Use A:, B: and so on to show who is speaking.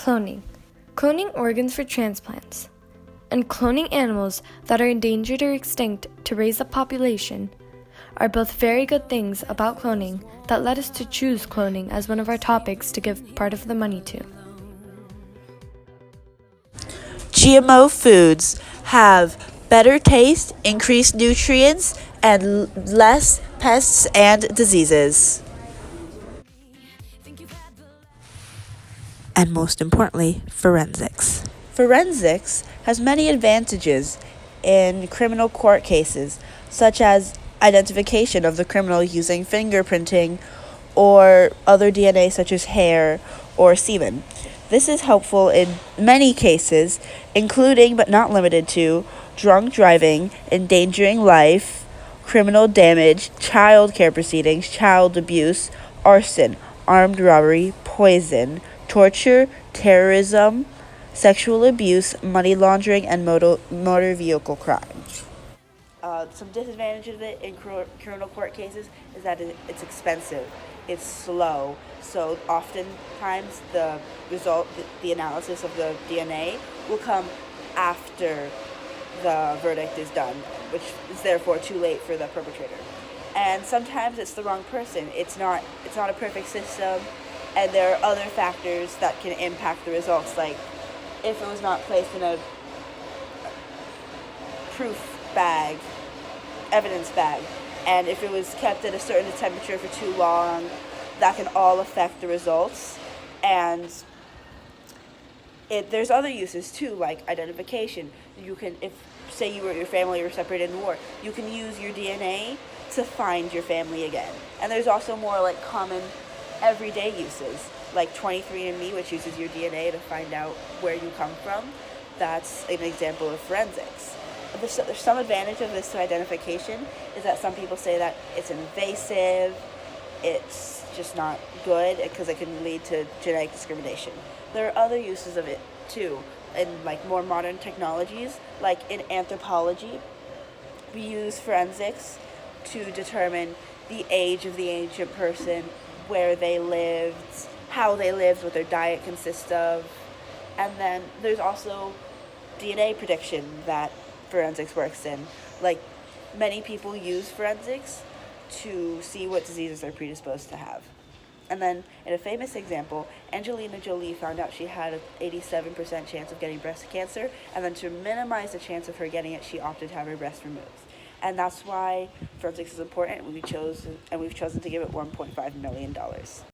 A: Cloning. Cloning organs for transplants. And cloning animals that are endangered or extinct to raise a population are both very good things about cloning that led us to choose cloning as one of our topics to give part of the money to.
B: GMO foods have better taste, increased nutrients, and less pests and diseases. And most importantly, forensics. Forensics has many advantages in criminal court cases, such as identification of the criminal using fingerprinting or other DNA such as hair or semen. This is helpful in many cases, including but not limited to drunk driving, endangering life, criminal damage, child care proceedings, child abuse, arson, armed robbery, poison, torture, terrorism, sexual abuse, money laundering, and motor vehicle crime. Some disadvantages of it in criminal court cases is that it's expensive, it's slow, so oftentimes the result, the analysis of the DNA will come after the verdict is done, which is therefore too late for the perpetrator. And sometimes it's the wrong person. It's not a perfect system, and there are other factors that can impact the results, like if it was not placed in a proof bag, evidence bag, and if it was kept at a certain temperature for too long, that can all affect the results. And there's other uses too, like identification. You can, if say you or your family were separated in war, you can use your DNA to find your family again. And there's also more like common everyday uses, like 23andMe, which uses your DNA to find out where you come from. That's an example of forensics. There's some advantage of this to identification is that some people say that it's invasive, it's just not good because it can lead to genetic discrimination. There are other uses of it too, in like more modern technologies, like in anthropology. We use forensics to determine the age of the ancient person, where they lived, how they lived, what their diet consists of. And then there's also DNA prediction that forensics works in. Like, many people use forensics to see what diseases they're predisposed to have. And then, in a famous example, Angelina Jolie found out she had an 87% chance of getting breast cancer, and then to minimize the chance of her getting it, she opted to have her breast removed. And that's why forensics is important, and we've chosen to give it $1.5 million.